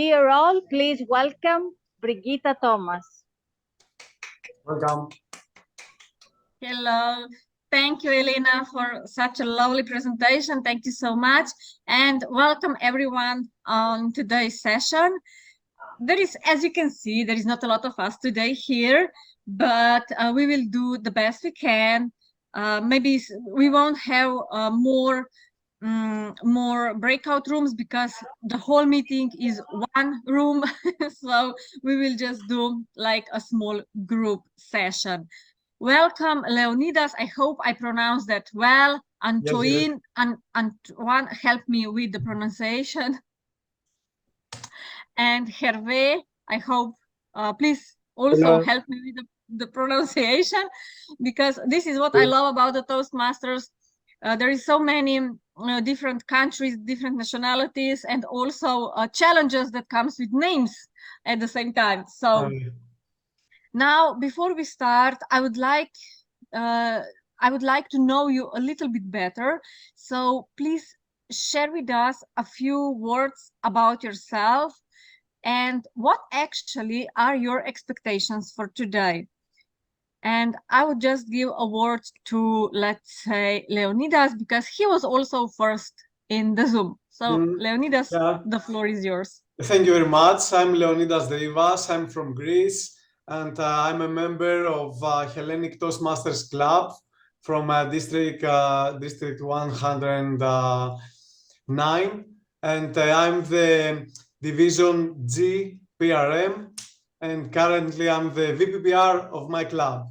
Dear all, please welcome Brigita Tomas. Welcome. Hello. Thank you, Elena, for such a lovely presentation. Thank you so much. And welcome everyone on today's session. There is, as you can see, there is not a lot of us today here, but we will do the best we can. Maybe we won't have more breakout rooms because the whole meeting is one room. So we will just do like a small group session. Welcome, Leonidas. I hope I pronounced that well. Antoine, Yes. Antoine, help me with the pronunciation. And Hervé, I hope, please also help me with the pronunciation, because this is what I love about the Toastmasters. There is so many different countries, different nationalities, and also challenges that comes with names at the same time. So now, before we start, I would like to know you a little bit better. So please share with us a few words about yourself and what actually are your expectations for today. And I would just give a word to, let's say, Leonidas, because he was also first in the Zoom. So Leonidas, the floor is yours. Thank you very much. I'm Leonidas Drivas. I'm from Greece, and I'm a member of Hellenic Toastmasters Club from District 109, and I'm the Division G PRM, and currently I'm the VPPR of my club.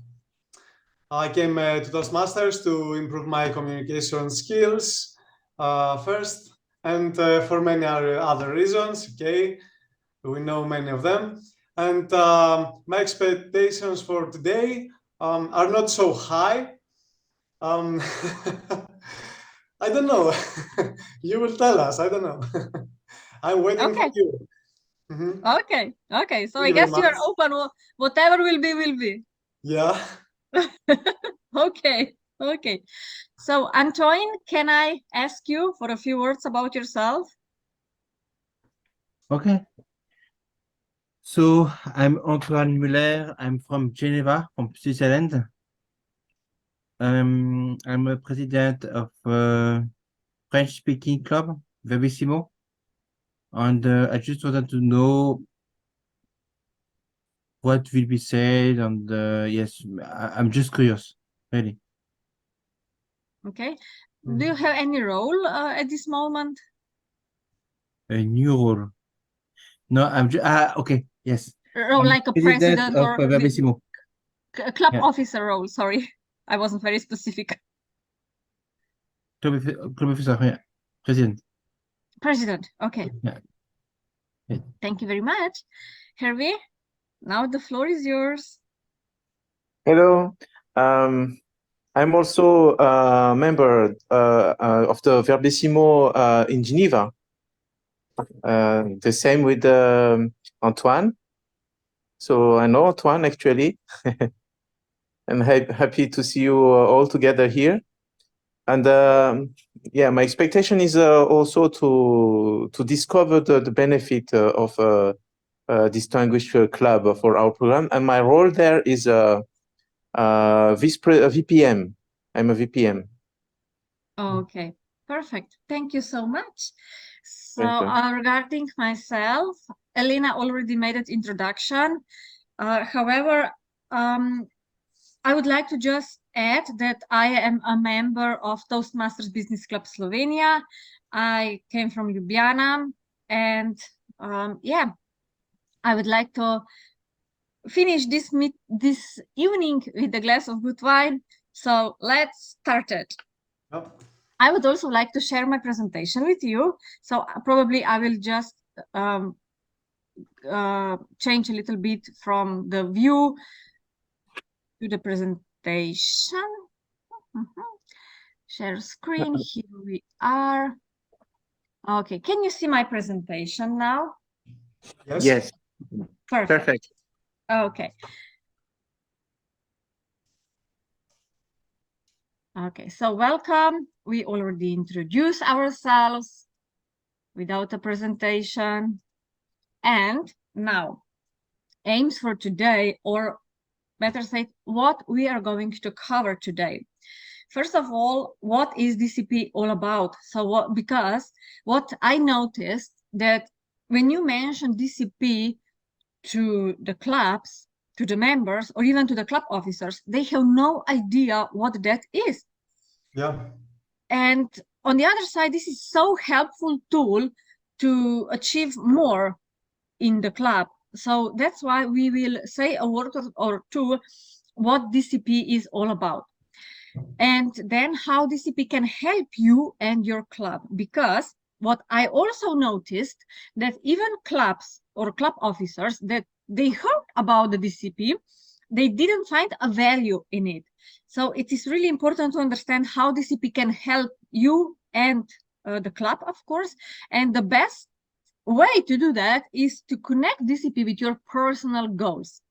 I came to Toastmasters to improve my communication skills first, and for many other reasons. Okay, we know many of them. And my expectations for today are not so high. I don't know. You will tell us. I don't know. I'm waiting for you. Okay. So I guess you are open. Whatever will be, will be. Yeah. Okay. So Antoine, can I ask you for a few words about yourself? Okay. So I'm Antoine Muller. I'm from Geneva, from Switzerland. I'm a president of French-speaking club, V.P.E, and I just wanted to know what will be said, and yes, I'm just curious, really. Okay. Do you have any role at this moment? A new role? No, I'm just okay. Yes. Role like a president of or V.P.E. Club officer role. Sorry, I wasn't very specific. Club officer, yeah. President. President. Okay. Yeah. Thank you very much, Hervé. Now the floor is yours. Hello. I'm also a member of the V.P.E in Geneva. The same with Antoine. So I know Antoine actually. I'm happy to see you all together here. And yeah, my expectation is also to discover the benefit of a distinguished club for our program. And my role there is V.P.M. I'm a V.P.M. Okay, perfect. Thank you so much. So regarding myself, Elena already made an introduction. However, I would like to just add that I am a member of Toastmasters Business Club Slovenia. I came from Ljubljana, and yeah, I would like to finish this evening with a glass of good wine. So let's start it. I would also like to share my presentation with you. So probably I will just change a little bit from the view to the presentation. Share screen. Here we are. Okay, can you see my presentation now? Yes. Perfect. Okay. Okay, so welcome. We already introduced ourselves without a presentation. And now, aims for today, or better said, what we are going to cover today. First of all, what is DCP all about? So because what I noticed that when you mention DCP to the clubs, to the members, or even to the club officers, they have no idea what that is. Yeah. And on the other side, this is so helpful tool to achieve more in the club. So that's why we will say a word or two what DCP is all about. And then how DCP can help you and your club. Because what I also noticed that even clubs or club officers that they heard about the DCP, they didn't find a value in it. So it is really important to understand how DCP can help you and the club, of course. And the best way to do that is to connect DCP with your personal goals.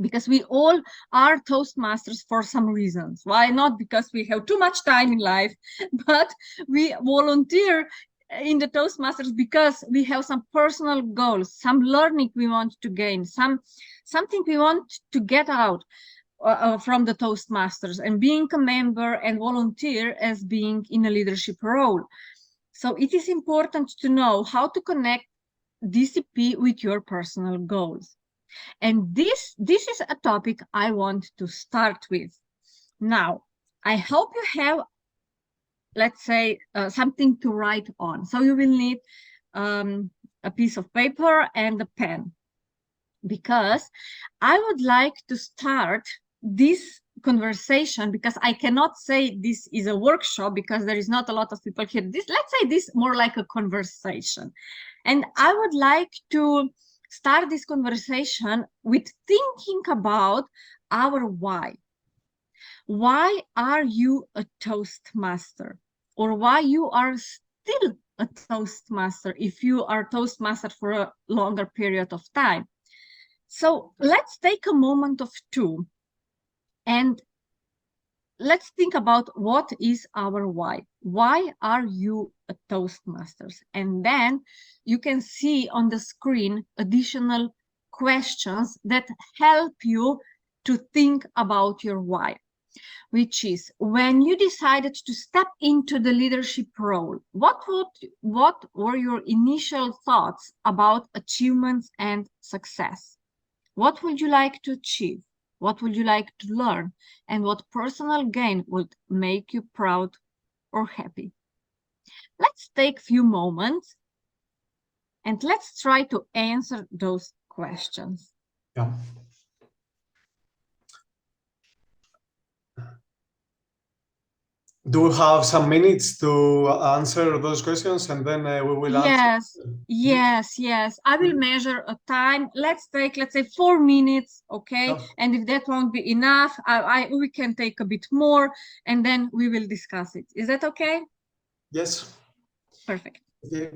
Because we all are Toastmasters for some reasons. Why not? Because we have too much time in life, but we volunteer in the Toastmasters because we have some personal goals, some learning we want to gain, something we want to get out from the Toastmasters, and being a member and volunteer as being in a leadership role. So it is important to know how to connect DCP with your personal goals. And this is a topic I want to start with. Now, I hope you have, let's say, something to write on. So you will need a piece of paper and a pen, because I would like to start this conversation, because I cannot say this is a workshop because there is not a lot of people here. Let's say this more like a conversation. And I would like to start this conversation with thinking about our why. Why are you a Toastmaster? Or why you are still a Toastmaster if you are Toastmaster for a longer period of time? So let's take a moment of two and let's think about what is our why. Why are you a Toastmasters? And then you can see on the screen additional questions that help you to think about your why, which is, when you decided to step into the leadership role, what were your initial thoughts about achievements and success? What would you like to achieve? What would you like to learn? And what personal gain would make you proud or happy? Let's take a few moments and let's try to answer those questions. Yeah. Do we have some minutes to answer those questions, and then we will answer? Yes. I will measure a time. Let's say 4 minutes, okay? Yeah. And if that won't be enough, we can take a bit more, and then we will discuss it. Is that okay? Yes. Perfect. Okay.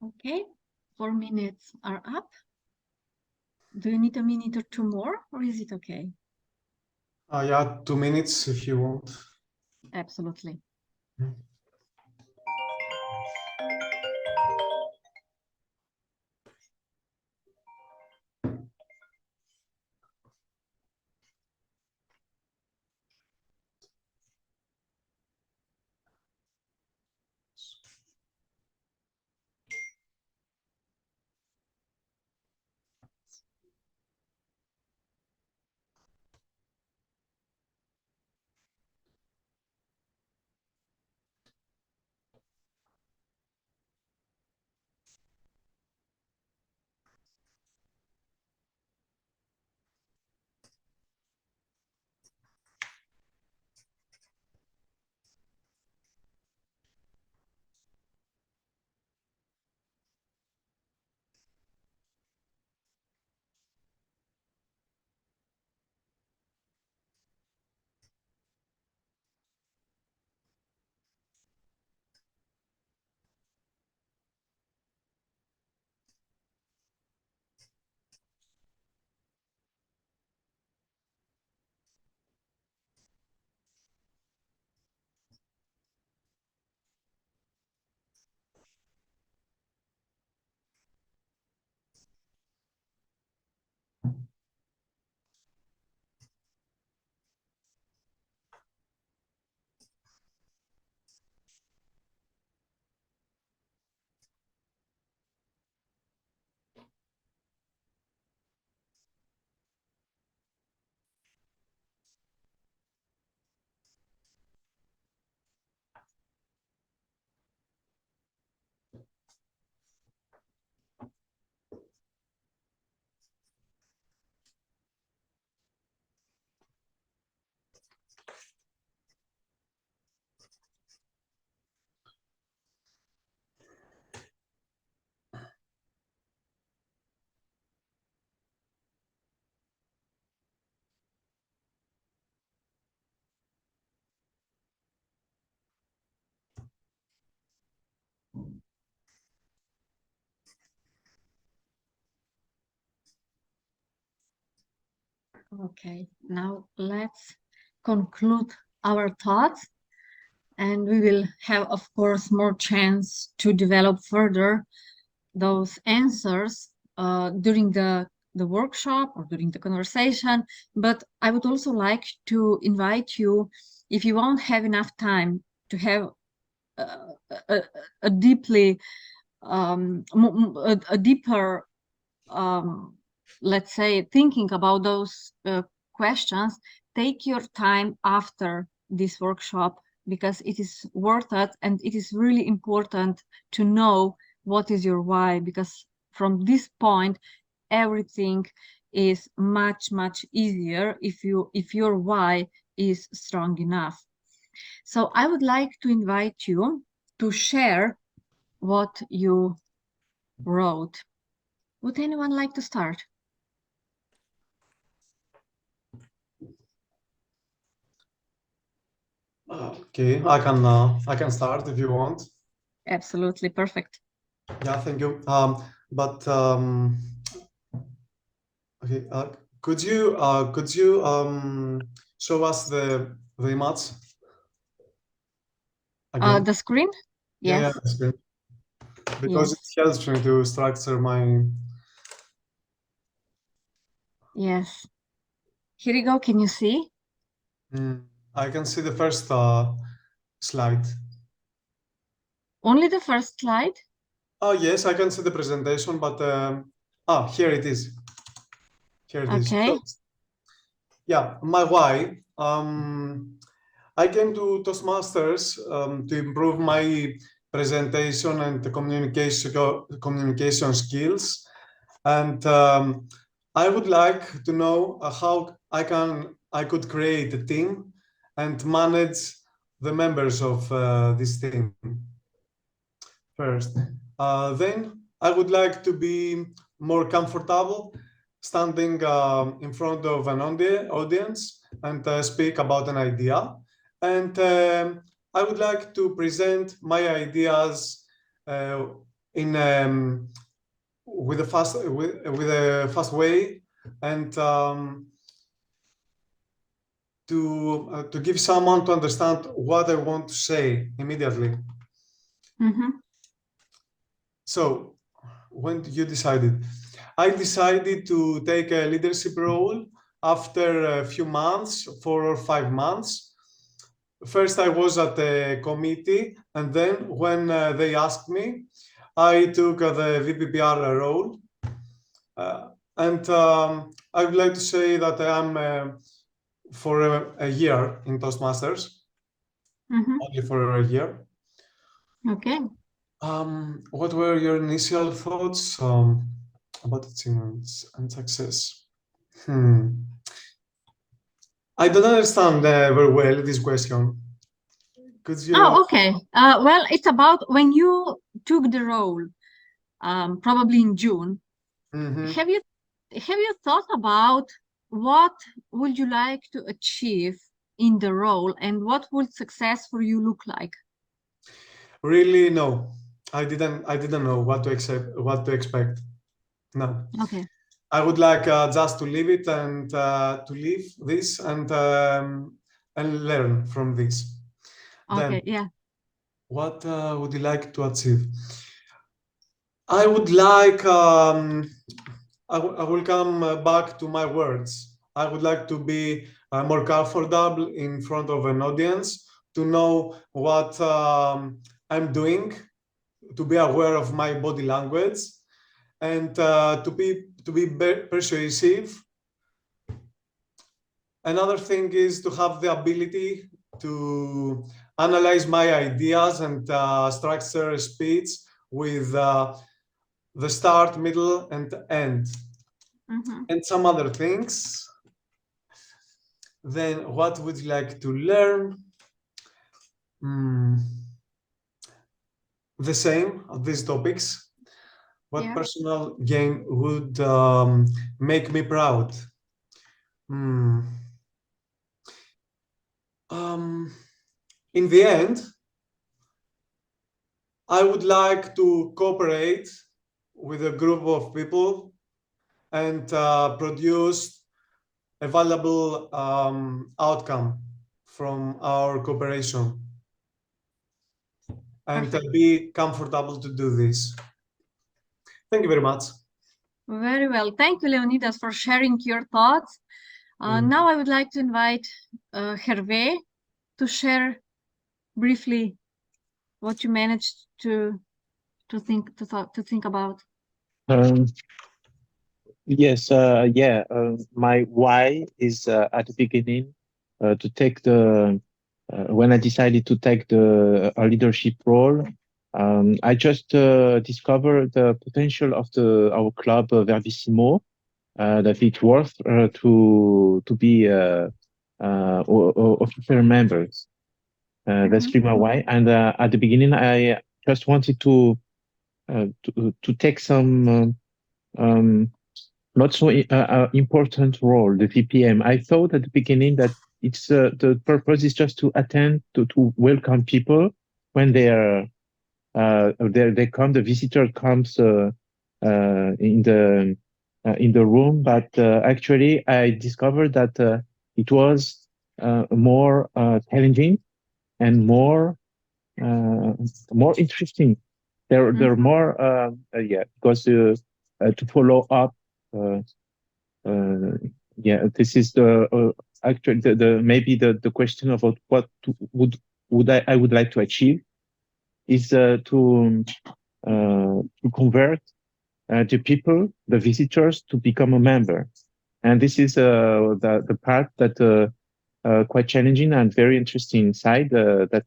Okay, 4 minutes are up. Do you need a minute or two more, or is it okay? Yeah, 2 minutes if you want. Absolutely. Okay, now let's conclude our thoughts, and we will have, of course, more chance to develop further those answers during the workshop or during the conversation. But I would also like to invite you, if you won't have enough time to have a deeply a deeper let's say thinking about those questions, take your time after this workshop, because it is worth it, and it is really important to know what is your why, because from this point everything is much easier if your why is strong enough. So I would like to invite you to share what you wrote. Would anyone like to start? Okay, I can start if you want. Absolutely perfect. Yeah, thank you. Okay, could you show us the image again? The screen? Yeah, Yes. that's good. Because Yes. it helps me to structure my. Yes. Here you go. Can you see? I can see the first slide. Only the first slide? Oh yes, I can see the presentation, but here it is. Here it is. Okay. So, yeah, my why. I came to Toastmasters to improve my presentation and communication skills, and I would like to know how I could create a team and manage the members of this team first. Then I would like to be more comfortable standing in front of an audience and speak about an idea. And I would like to present my ideas in with a fast way, and to give someone to understand what I want to say immediately. So, when you decided? I decided to take a leadership role after a few months, 4 or 5 months. First, I was at a committee, and then when they asked me, I took the V.P.E role. And I would like to say that I am for a year in Toastmasters, only for a year. Okay. What were your initial thoughts about achievements and success? I don't understand very well this question. Could you? Oh, okay. Well, it's about when you took the role, probably in June. Have you thought about what would you like to achieve in the role, and what would success for you look like? Really, no. I didn't know what to expect. No. Okay. I would like just to leave it and to leave this and learn from this. Okay. Then, Yeah. what would you like to achieve? I would like. I will come back to my words. I would like to be more comfortable in front of an audience, to know what I'm doing, to be aware of my body language, and to be persuasive. Another thing is to have the ability to analyze my ideas and structure a speech with the start, middle, and end, and some other things. Then, what would you like to learn? The same of these topics. What personal gain would make me proud? In the end, I would like to cooperate with a group of people and produce a valuable outcome from our cooperation, and be comfortable to do this. Thank you very much. Very well. Thank you, Leonidas, for sharing your thoughts. Now I would like to invite Hervé to share briefly what you managed to think about. Yes, my why is at the beginning to take the when I decided to take the a leadership role. I just discovered the potential of our club V.P.E, that it's worth to be official members. That's really my why. And at the beginning, I just wanted to take some not so important role, the D.T.M. I thought at the beginning that it's the purpose is just to attend to welcome people when they come. The visitor comes in the room, but actually I discovered that it was more challenging and more interesting. There are more because to follow up. This is the actually the maybe the question about what I would like to achieve is to convert the people, the visitors, to become a member, and this is the part that quite challenging and very interesting side that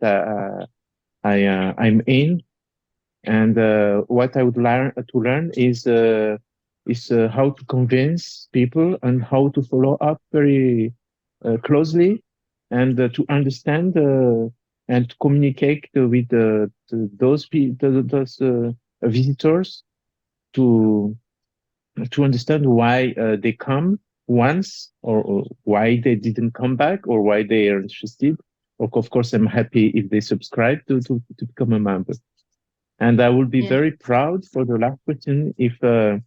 I'm in, and what I would learn is how to convince people and how to follow up very closely, and to understand and to communicate with those visitors to understand why they come once, or why they didn't come back, or why they are interested. Of course, I'm happy if they subscribe to become a member. And I will be Yeah. very proud for the last question if I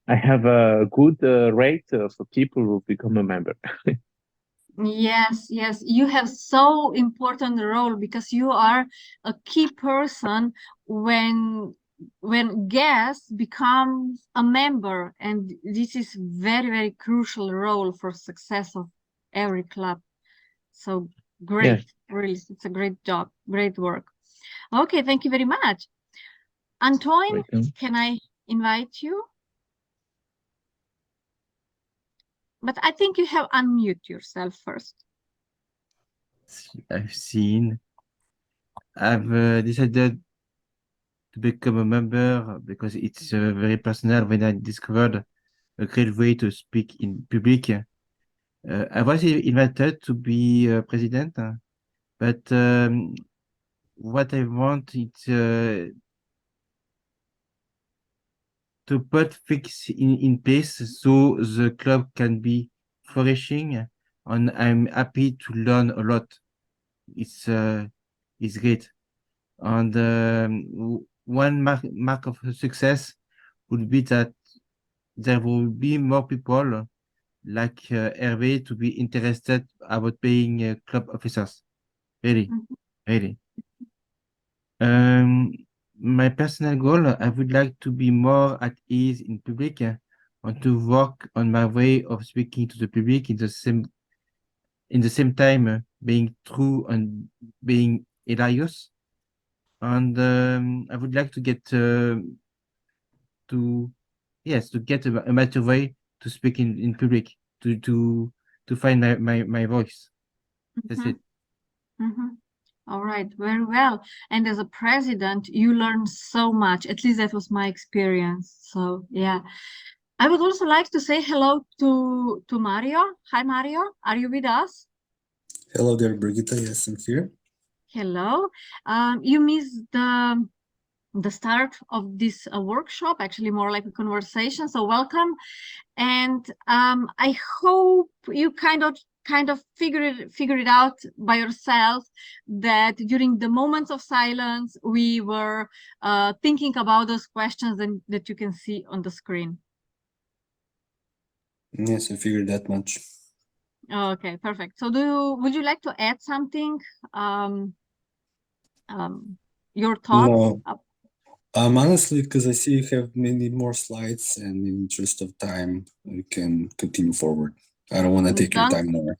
have a good rate for people who become a member. Yes, yes, you have so important role because you are a key person when guests becomes a member, and this is very, very crucial role for success of every club. So great, Yes. really, it's a great job, great work. Okay, thank you very much. Antoine, Welcome. can I invite you? But I think you have unmute yourself first. I've seen. I've decided to become a member because it's very personal. When I discovered a great way to speak in public, I was invited to be president, but what I want is to put things in place so the club can be flourishing, and I'm happy to learn a lot. It's great. And one mark of success would be that there will be more people like Hervé to be interested about being club officers. Really, really. My personal goal, I would like to be more at ease in public and to work on my way of speaking to the public in the same time being true and being hilarious. And I would like to get to get a better way to speak in public to find my voice. That's it. All right, very well. And as a president, you learn so much. At least that was my experience. So yeah. I would also like to say hello to Mario. Hi, Mario. Are you with us? Hello there, Brigita. Yes, I'm here. Hello. You missed the start of this workshop, actually more like a conversation. So welcome. And I hope you kind of figure it out by yourself that during the moments of silence, we were thinking about those questions that you can see on the screen. Yes, I figured that much. Okay, perfect. So would you like to add something? Your thoughts? No, honestly, because I see you have many more slides, and in the interest of time, we can continue forward. I don't want to take your time more.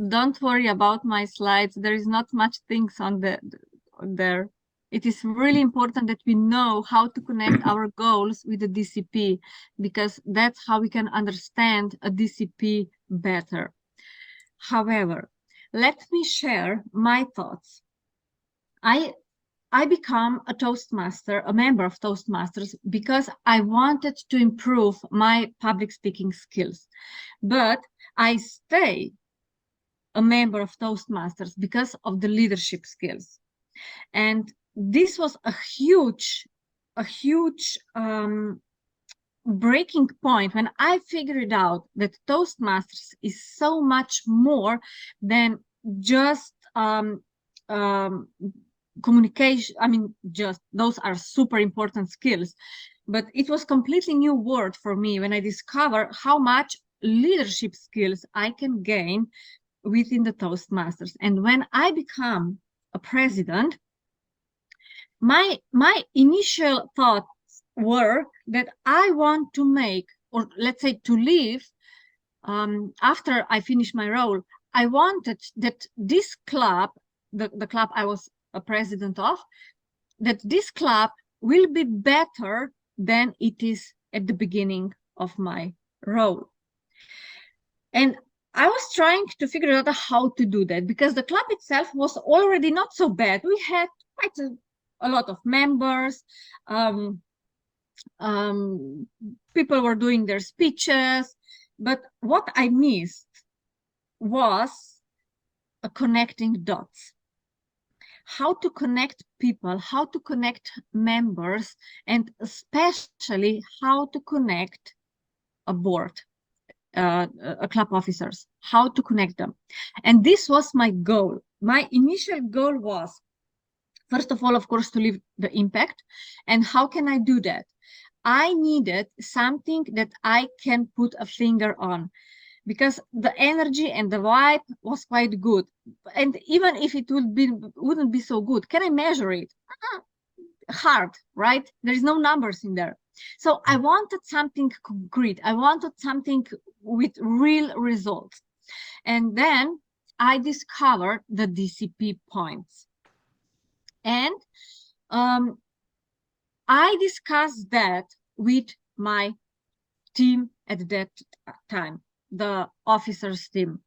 Don't worry about my slides. There is not much things on there. It is really important that we know how to connect our goals with the DCP, because that's how we can understand a DCP better. However, let me share my thoughts. I become a Toastmaster, a member of Toastmasters, because I wanted to improve my public speaking skills. But I stay a member of Toastmasters because of the leadership skills. And this was a huge breaking point when I figured out that Toastmasters is so much more than just communication. I mean, just those are super important skills, but it was completely new world for me when I discovered how much leadership skills I can gain within the Toastmasters. And when I become a president, my initial thoughts were that I want to make, or let's say to leave, after I finish my role, I wanted that this club, the club I was a president of, that this club will be better than it is at the beginning of my role. And I was trying to figure out how to do that, because the club itself was already not so bad. We had quite a lot of members. People were doing their speeches, but what I missed was a connecting dots. How to connect people, how to connect members, and especially how to connect a board, a club officers, how to connect them. And this was my goal. My initial goal was First of all, of course, to leave the impact. And how can I do that? I needed something that I can put a finger on, because the energy and the vibe was quite good. And even if it wouldn't be so good, can I measure it? Hard, right? There is no numbers in there. So I wanted something concrete. I wanted something with real results. And then I discovered the DCP points. And I discussed that with my team at that time, the officers team.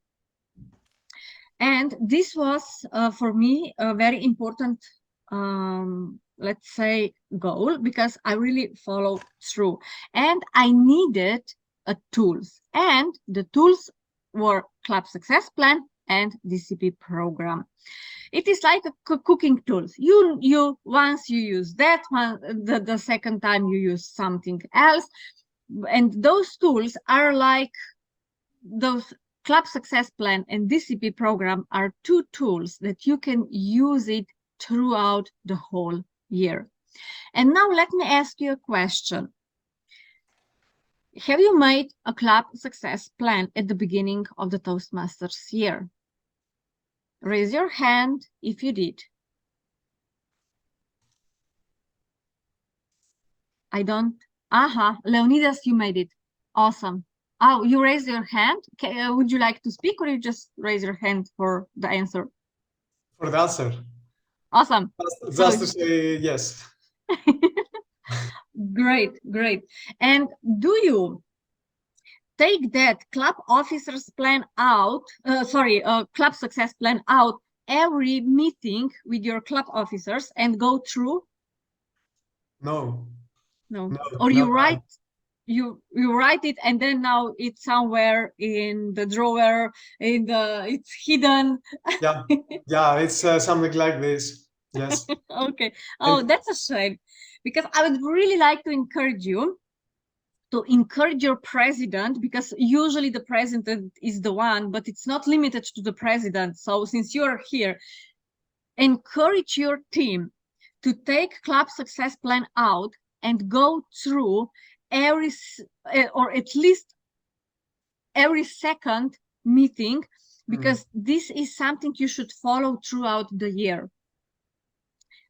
And this was for me a very important, let's say, goal, because I really followed through. And I needed tools. And the tools were Club Success Plan and DCP program. It is like a cooking tools. You once you use that one, the second time you use something else. And those tools are like those Club Success Plan and DCP program are two tools that you can use it throughout the whole year. And now let me ask you a question. Have you made a Club Success Plan at the beginning of the Toastmasters year? Raise your hand if you did. I don't. Aha, Leonidas, you made it. Awesome. Oh, you raised your hand. Would you like to speak, or you just raise your hand for the answer? For the answer. Awesome. Just to say yes. Great, great. And do you take that club officers plan out, club success plan out every meeting with your club officers and go through? No. No. Or you write, you write it, and then now it's somewhere in the drawer, it's hidden. Yeah, yeah, it's something like this. Yes. Okay. Oh, that's a shame, because I would really like to encourage you to encourage your president, because usually the president is the one, but it's not limited to the president. So since you're here, encourage your team to take Club Success Plan out and go through every, or at least every second meeting, because this is something you should follow throughout the year.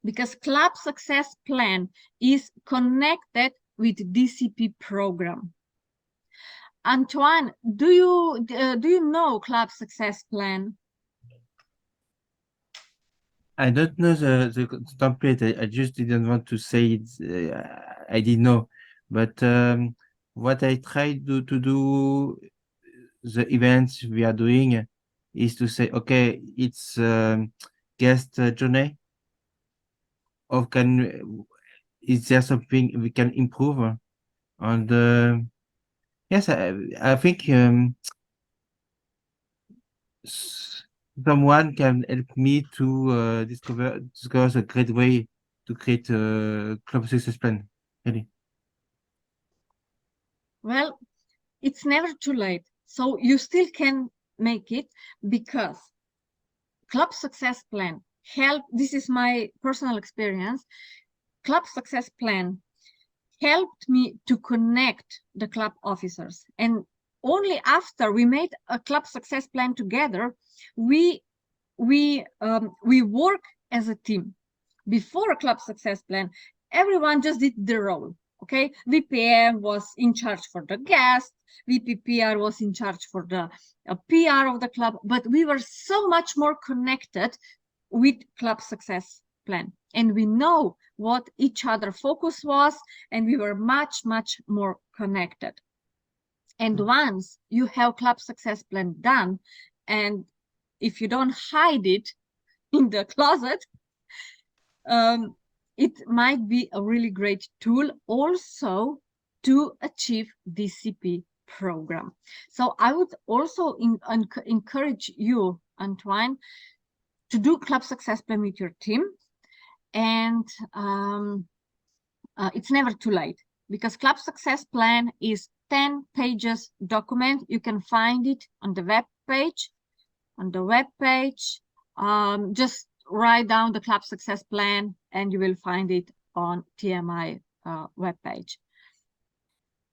Because Club Success Plan is connected with DCP program. Antoine, do you know Club Success Plan? I don't know the template. I just didn't want to say it. I didn't know, but what I tried to do the events we are doing is to say, okay, it's guest journey, or is there something we can improve on the? Yes, I think someone can help me to discover a great way to create a Club Success Plan. Really. Well, it's never too late. So you still can make it, because Club Success Plan this is my personal experience. Club Success Plan helped me to connect the club officers. And only after we made a Club Success Plan together, we work as a team. Before a Club Success Plan, everyone just did their role. Okay, V.P.E was in charge for the guest, V.P.P.R was in charge for the PR of the club, but we were so much more connected with Club Success Plan. And we know what each other focus was, and we were much, much more connected. And once you have Club Success Plan done, and if you don't hide it in the closet, it might be a really great tool also to achieve DCP program. So I would also encourage you, Antoine, to do Club Success Plan with your team. And it's never too late, because Club Success Plan is 10 pages document. You can find it on the web page. Just write down the club success plan and you will find it on TMI webpage.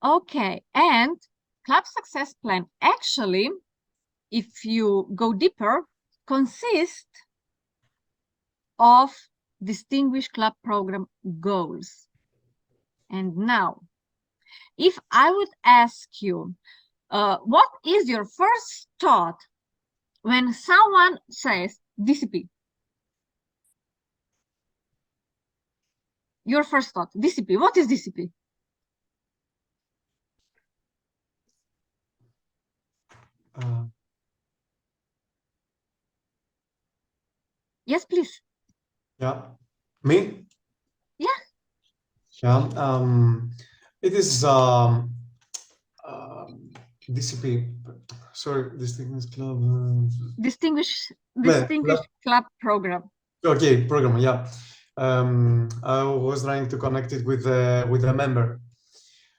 Okay, and club success plan actually, if you go deeper, consists of distinguished club program goals. And now, if I would ask you, what is your first thought when someone says DCP? Your first thought, DCP, what is DCP? Yes, please. Yeah, me? Yeah. Yeah, it is DCP. Sorry, Distinguished Club. Distinguished Club. Club Program. Okay, program. Yeah, I was trying to connect it with a member.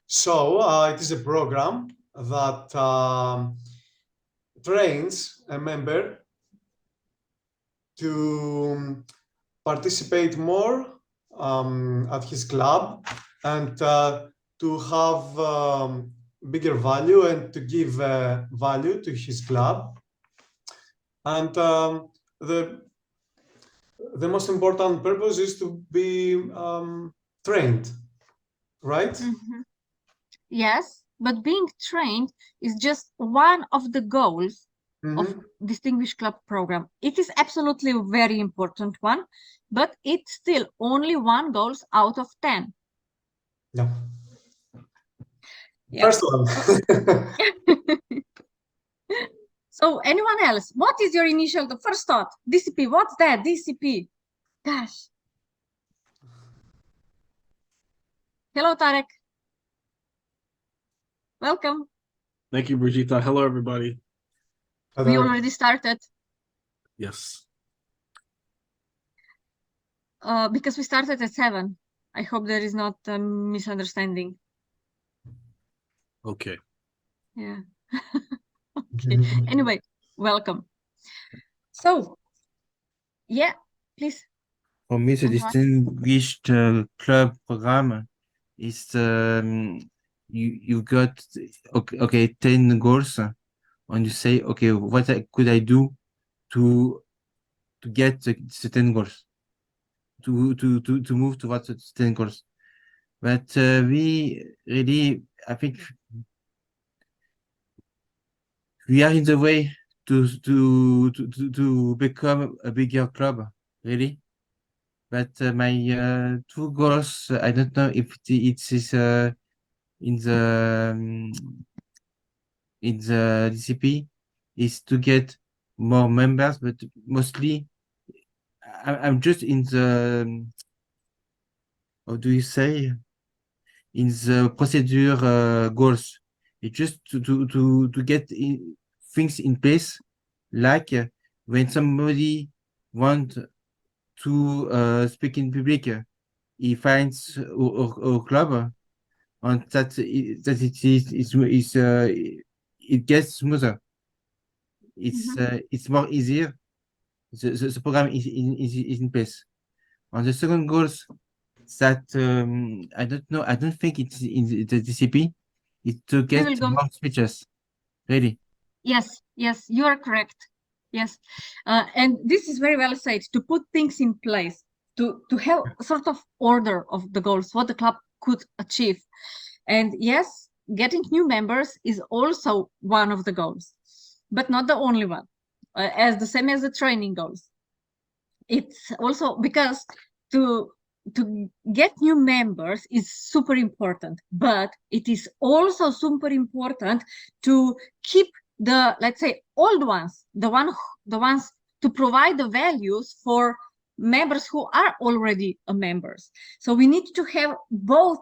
So it is a program that trains a member to participate more at his club and to have bigger value and to give value to his club. And the most important purpose is to be trained, right? Mm-hmm. Yes, but being trained is just one of the goals of Distinguished Club Program. It is absolutely a very important one, but it's still only one goal out of 10. Yeah. Yeah. First one. So anyone else, what is your the first thought? DCP, what's that? DCP. Gosh. Hello, Tarek. Welcome. Thank you, Brigita. Hello, everybody. We already started. Yes. Because we started at 7. I hope there is not a misunderstanding. Okay. Yeah. Okay. Anyway, welcome. So, yeah, please. For me, the Distinguished Club Program is you got okay 10 goals, and you say, okay, what could I do to get the 10 goals, to move towards the 10 goals. But we really, I think we are in the way to become a bigger club, really. But my 2 goals, I don't know if it is in the DCP, is to get more members, but mostly I'm just in the how do you say, in the procedure goals. It's just to get things in place, like when somebody want to speak in public, he finds a club, and that it gets smoother. It's more easier. The program is in place. On the second goals, that I don't know. I don't think it's in the DCP. It's to get more speeches. Really. Yes, you are correct. Yes, and this is very well said. To put things in place, to have a sort of order of the goals, what the club could achieve, and yes, getting new members is also one of the goals, but not the only one. As the same as the training goals. It's also because to get new members is super important, but it is also super important to keep the, let's say, old ones, the ones to provide the values for members who are already members. So we need to have both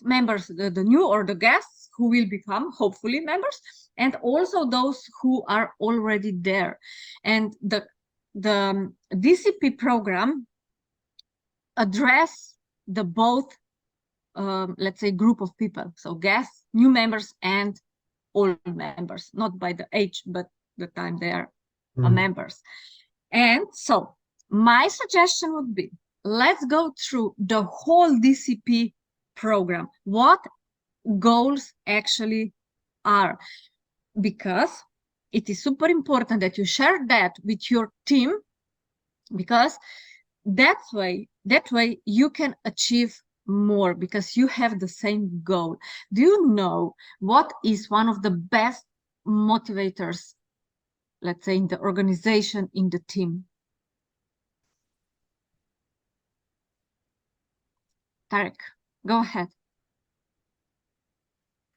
members, the new or the guests who will become hopefully members, and also those who are already there. And the DCP program address the both, let's say, group of people. So guests, new members, and old members, not by the age, but the time they are members. And so my suggestion would be, let's go through the whole DCP program, what goals actually are, because it is super important that you share that with your team, because that way you can achieve more because you have the same goal. Do you know what is one of the best motivators, let's say, in the organization, in the team? Tarek, go ahead.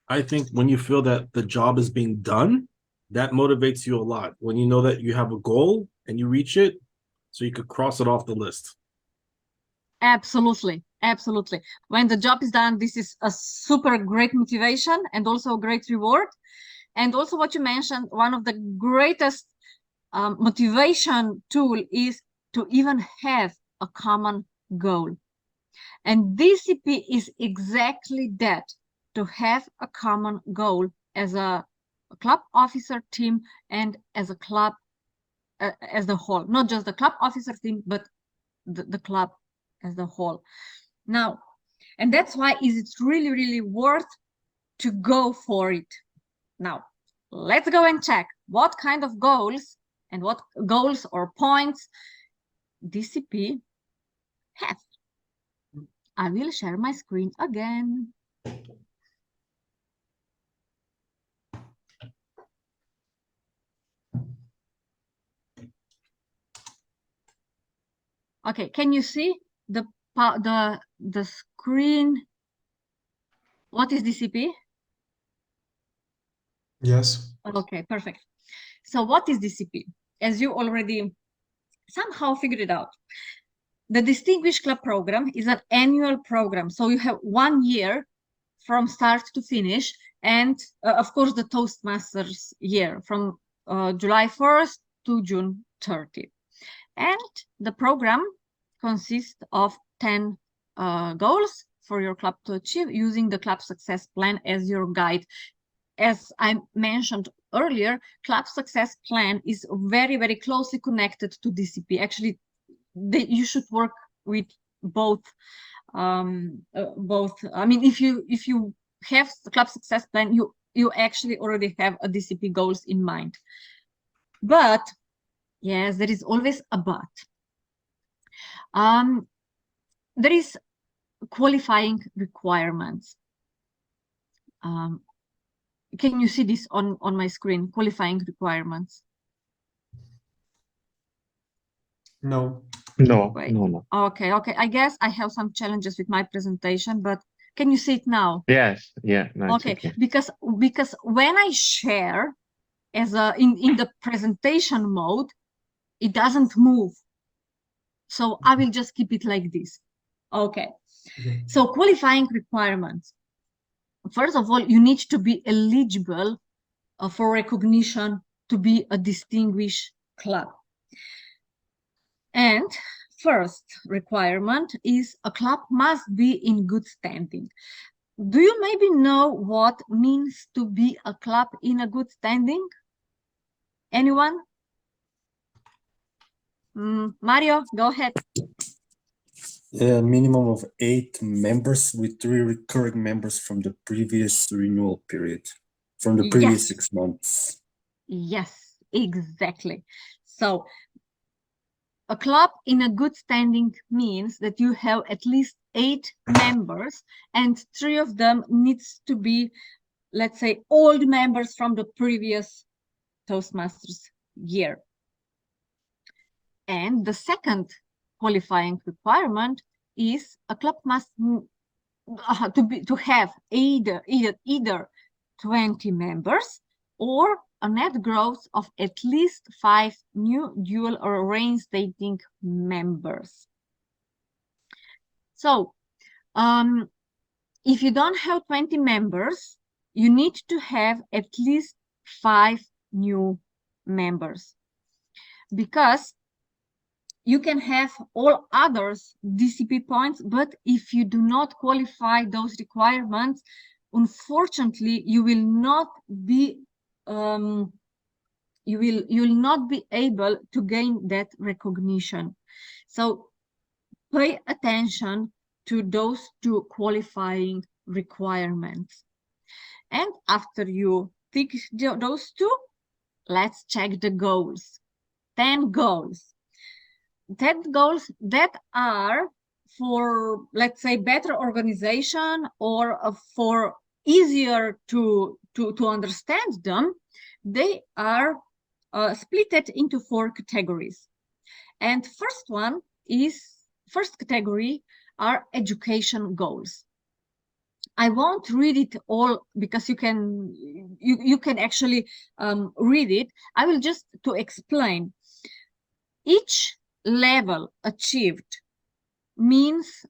I think when you feel that the job is being done, that motivates you a lot. When you know that you have a goal and you reach it, so you could cross it off the list. Absolutely, absolutely. When the job is done, this is a super great motivation and also a great reward. And also what you mentioned, one of the greatest motivation tool is to even have a common goal. And DCP is exactly that, to have a common goal as a club officer team and as a club as the whole, not just the club officer team, but the club as the whole. Now, and that's why is it really, really worth to go for it. Now, let's go and check what kind of goals and what goals or points DCP has. I will share my screen again. Okay, can you see the screen? What is DCP? Yes. Okay, perfect. So what is DCP? As you already somehow figured it out, the Distinguished Club Program is an annual program. So you have 1 year from start to finish. And of course, the Toastmasters year from July 1st to June 30th. And the program consists of 10 goals for your club to achieve using the club success plan as your guide. As I mentioned earlier, club success plan is very, very closely connected to DCP. Actually, you should work with both. I mean, if you have the club success plan, you actually already have a DCP goals in mind. But yes, there is always a but. There is qualifying requirements. Can you see this on my screen? Qualifying requirements. No. No, Wait. no. Okay. I guess I have some challenges with my presentation, but can you see it now? Yes, yeah. No, Okay. okay. Because when I share as in the presentation mode, it doesn't move. So I will just keep it like this. Okay. So qualifying requirements. First of all, you need to be eligible for recognition to be a distinguished club. And first requirement is a club must be in good standing. Do you maybe know what means to be a club in a good standing? Anyone? Mario, go ahead. A minimum of 8 members with 3 recurring members from the previous renewal period, from the previous 6 months. Yes, exactly. So a club in a good standing means that you have at least 8 members and 3 of them needs to be, let's say, old members from the previous Toastmasters year. And the second qualifying requirement is a club must to have either 20 members or a net growth of at least 5 new dual or reinstating members. So if you don't have 20 members, you need to have at least 5 new members, because you can have all others DCP points, but if you do not qualify those requirements, unfortunately, you will not be you will not be able to gain that recognition. So pay attention to those two qualifying requirements. And after you tick those two, let's check the goals. 10 goals. 10 goals that are for, let's say, better organization or for easier to understand them. They are split into 4 categories. And first category are education goals. I won't read it all because you can actually read it. I will just to explain. Each level achieved means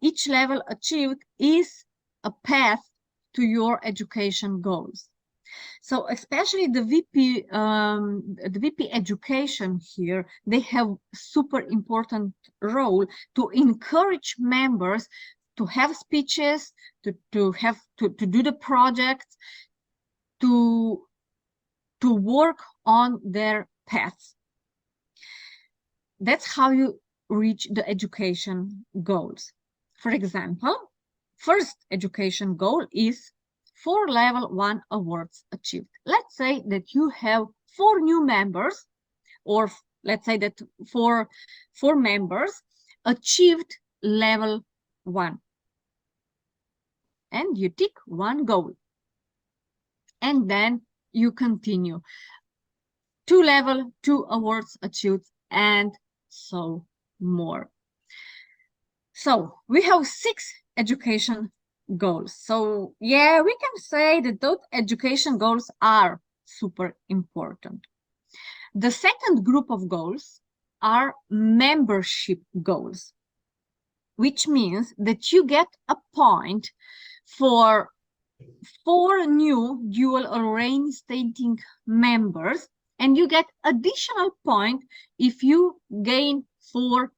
each level achieved is a path to your education goals. So especially the VP education here, they have super important role to encourage members to have speeches, to do the projects, to work on their paths. That's how you reach the education goals. For example, first education goal is 4 level 1 awards achieved. Let's say that you have 4 new members, or let's say that 4 members achieved level 1. And you tick 1 goal. And then you continue. 2 level 2 awards achieved, and so more. So we have 6 education goals. So yeah, we can say that those education goals are super important. The second group of goals are membership goals, which means that you get a point for 4 new dual or reinstating members, and you get additional point if you gain 4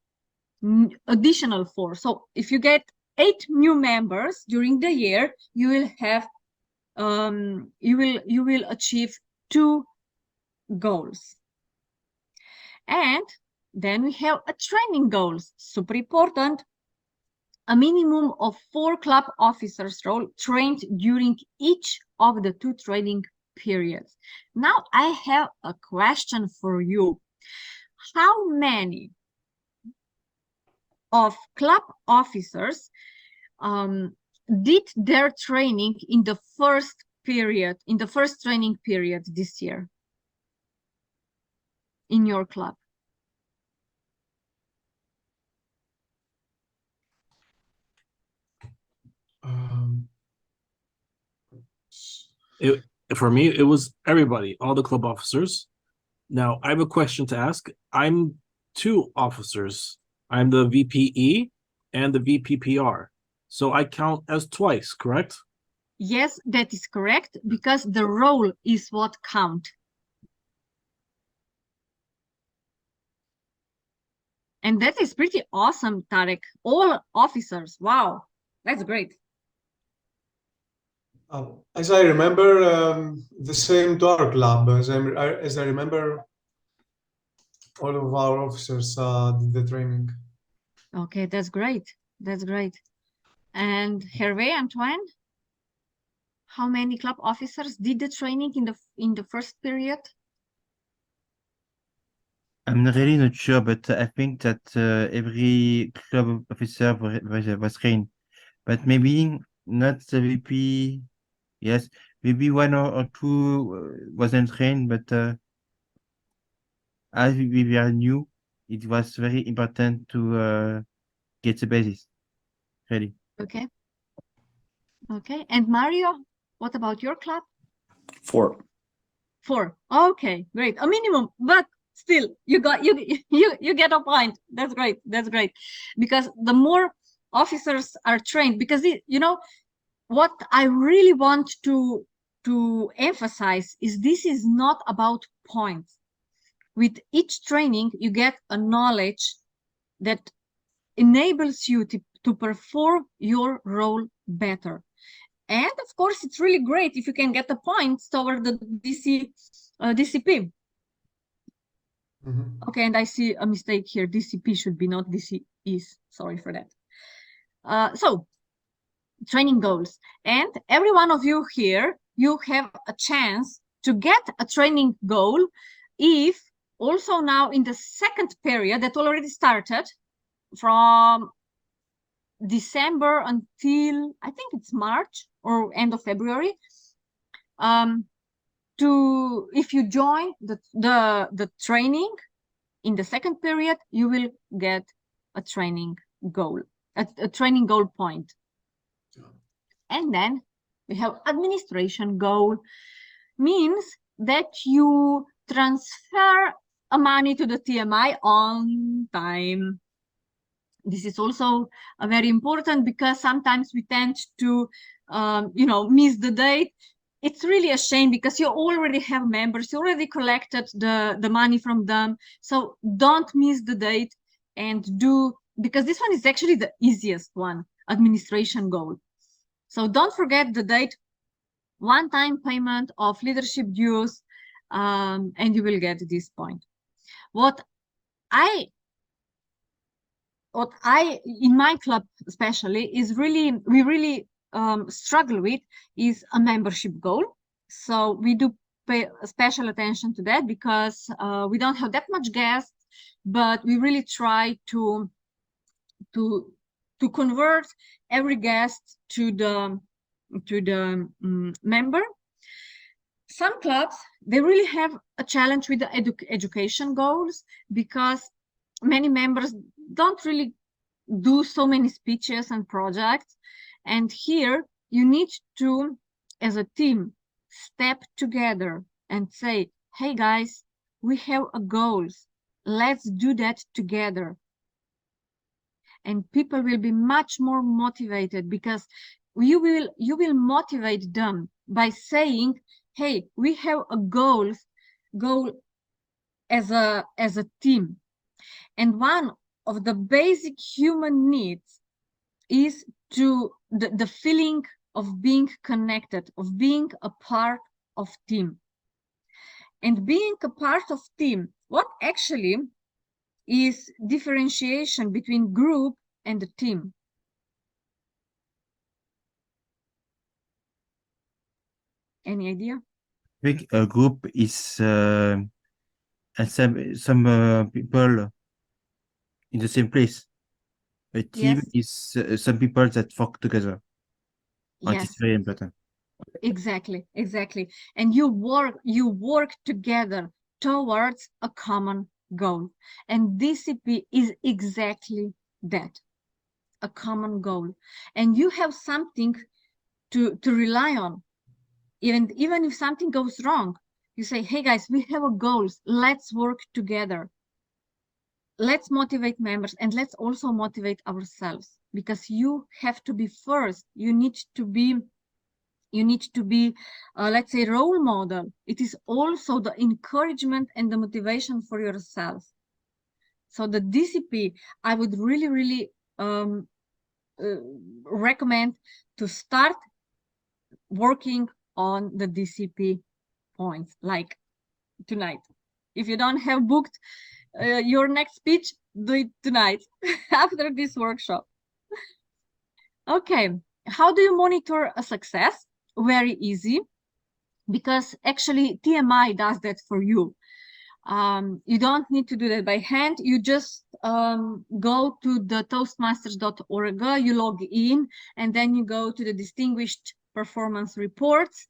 additional 4. So if you get 8 new members during the year, you will have you will achieve 2 goals. And then we have a training goals, super important. A minimum of 4 club officers role trained during each of the 2 training periods. Now I have a question for you. How many of club officers did their training in the first training period this year in your club? For me, it was everybody, all the club officers. Now, I have a question to ask. I'm 2 officers. I'm the V.P.E and the V.P.P.R. So I count as twice, correct? Yes, that is correct, because the role is what counts. And that is pretty awesome, Tarek. All officers, wow, that's great. As I remember, the same to our club. As I remember, all of our officers did the training. Okay, that's great. That's great. And Hervé, Antoine, how many club officers did the training in the first period? I'm really not sure, but I think that every club officer was trained, but maybe not the VP. Yes, maybe 1 or 2 wasn't trained, but as we were new, it was very important to get the basis ready. Okay. Okay. And Mario, what about your club? 4. 4. Okay, great. A minimum, but still, you get a point. That's great. That's great, because the more officers are trained, because you know what I really want to emphasize is this is not about points. With each training, you get a knowledge that enables you to perform your role better. And of course, it's really great if you can get the points toward the DCP. Mhm. Okay, and I see a mistake here. DCP should be not DCEs. Sorry for that. So, training goals. And every one of you here, you have a chance to get a training goal if also now in the second period that already started from December until I think it's March or end of February. If you join the training in the second period, you will get a training goal, a training goal point. And then we have administration goal, means that you transfer a money to the TMI on time. This is also very important because sometimes we tend to, miss the date. It's really a shame because you already have members, you already collected the money from them. So don't miss the date and because this one is actually the easiest one, administration goal. So don't forget the date, one-time payment of leadership dues, and you will get this point. What I in my club especially is we really struggle with is a membership goal. So we do pay special attention to that because we don't have that much guests, but we really try to convert every guest to the member. Some clubs, they really have a challenge with the education goals because many members don't really do so many speeches and projects. And here you need to, as a team, step together and say, hey guys, we have a goals. Let's do that together. And people will be much more motivated because you will motivate them by saying, hey, we have a goal as a team. And one of the basic human needs is the feeling of being connected, of being a part of team. And being a part of team, what actually is differentiation between group and the team? Any idea? I think a group is and some people in the same place. A team Yes. is some people that work together. And Yes. it's very important. Exactly. And you work together towards a common goal. And DCP is exactly that, a common goal. And you have something to rely on. Even if something goes wrong, you say, hey guys, we have a goals. Let's work together. Let's motivate members and let's also motivate ourselves because you have to be first. You need to be, let's say, role model. It is also the encouragement and the motivation for yourself. So the DCP, I would really recommend to start working on the DCP points, like tonight. If you don't have booked your next speech, do it tonight after this workshop. Okay, how do you monitor a success? Very easy, because actually TMI does that for you. You don't need to do that by hand. You just go to the Toastmasters.org, you log in, and then you go to the Distinguished Performance Reports,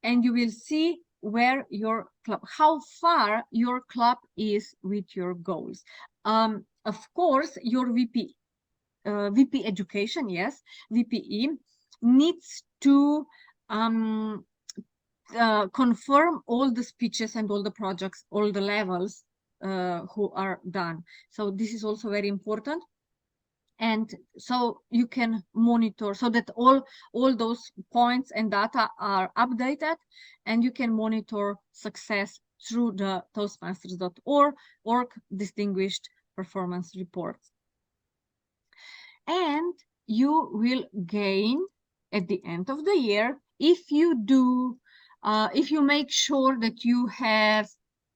and you will see where your club, how far your club is with your goals. Of course, your VP education, yes, V.P.E, needs to confirm all the speeches and all the projects, all the levels who are done. So this is also very important. And so you can monitor so that all those points and data are updated, and you can monitor success through the Toastmasters.org Distinguished Performance Reports. And you will gain at the end of the year, if you make sure that you have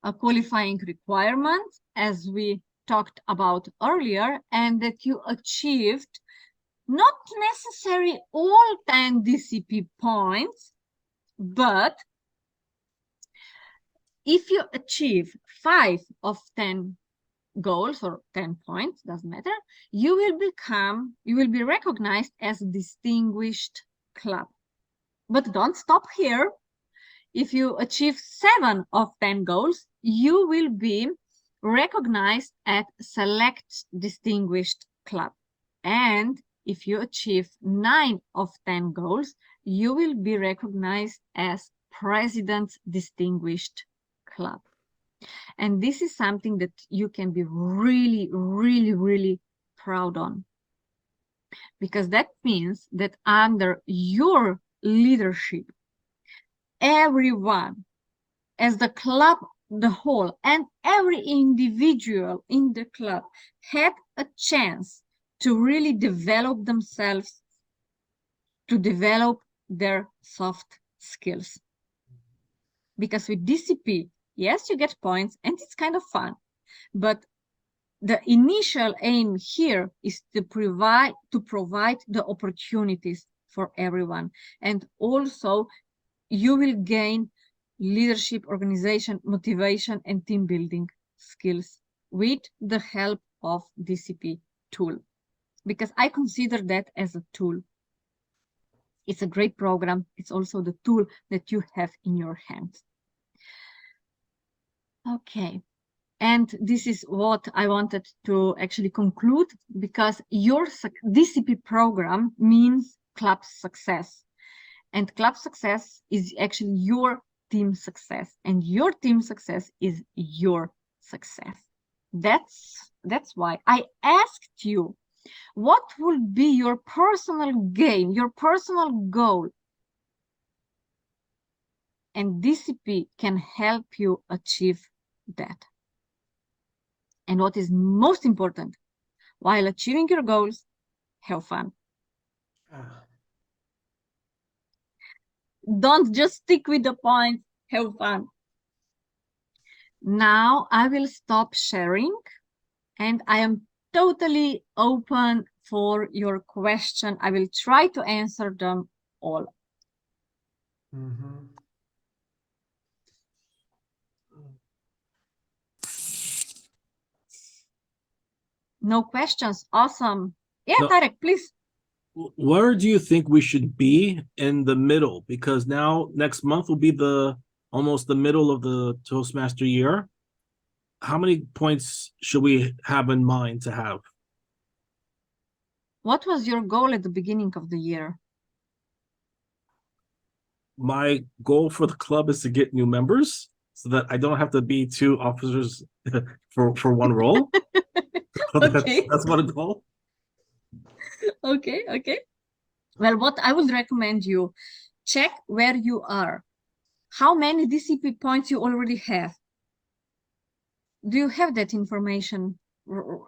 a qualifying requirement, as we talked about earlier, and that you achieved not necessarily all 10 DCP points, but if you achieve 5 of 10 goals or 10 points, doesn't matter, you will be recognized as a distinguished club. But don't stop here. If you achieve 7 of 10 goals, you will be recognized as select distinguished club. And if you achieve 9 of 10 goals, you will be recognized as president distinguished club. And this is something that you can be really, really, really proud on. Because that means that under your leadership, everyone, as the club, the whole, and every individual in the club had a chance to really develop themselves, to develop their soft skills. Because with DCP, yes, you get points and it's kind of fun, but the initial aim here is to provide the opportunities for everyone. And also you will gain leadership, organization, motivation, and team building skills with the help of DCP tool. Because I consider that as a tool. It's a great program. It's also the tool that you have in your hands. Okay. And this is what I wanted to actually conclude, because your DCP program means club success. And club success is actually your team success. And your team success is your success. That's why I asked you, what will be your personal gain, your personal goal? And DCP can help you achieve that. And what is most important, while achieving your goals, have fun. Don't just stick with the points, have fun. Now I will stop sharing and I am totally open for your question. I will try to answer them all. No questions. Awesome. Yeah, no. Tarek, please. Where do you think we should be in the middle? Because now next month will be almost the middle of the Toastmaster year. How many points should we have in mind to have? What was your goal at the beginning of the year? My goal for the club is to get new members so that I don't have to be 2 officers for one role. So Okay. that's what a goal. Okay. Well, what I would recommend you, check where you are. How many DCP points you already have? Do you have that information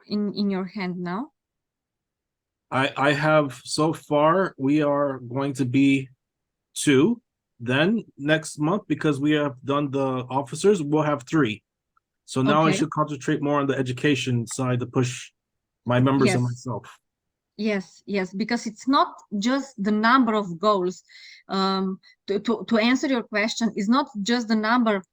in your hand now? I have, so far, we are going to be 2. Then next month, because we have done the officers, we'll have 3. So now I should concentrate more on the education side to push my members and myself. Yes, because it's not just the number of goals. To answer your question, is not just the number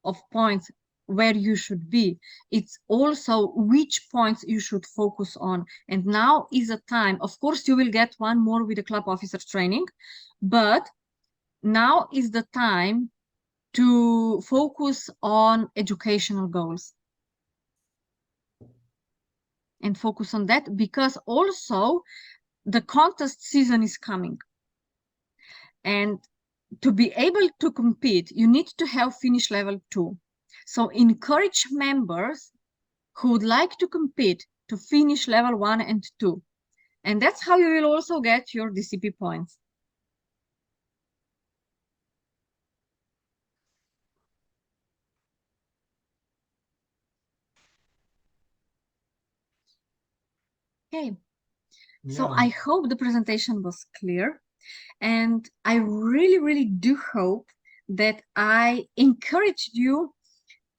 of points where you should be. It's also which points you should focus on. And now is a time, of course, you will get one more with the club officer training, but now is the time to focus on educational goals. And focus on that, because also the contest season is coming. And to be able to compete, you need to have finish level 2. So encourage members who would like to compete to finish level 1 and 2. And that's how you will also get your DCP points. Okay. So I hope the presentation was clear. And I really, really do hope that I encouraged you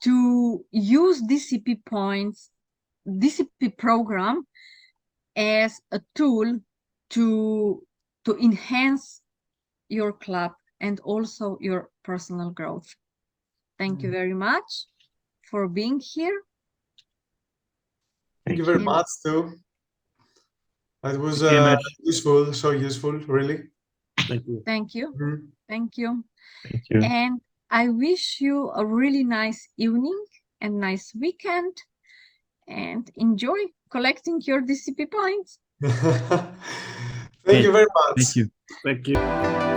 to use DCP points, DCP program as a tool to enhance your club and also your personal growth. Thank you very much for being here. Thank you very much too. It was Thank you very much. useful, so useful, really. Thank you. Thank you. Mhm. Thank you. Thank you. And I wish you a really nice evening and nice weekend, and enjoy collecting your DCP points. Thank you very much. Thank you. Thank you.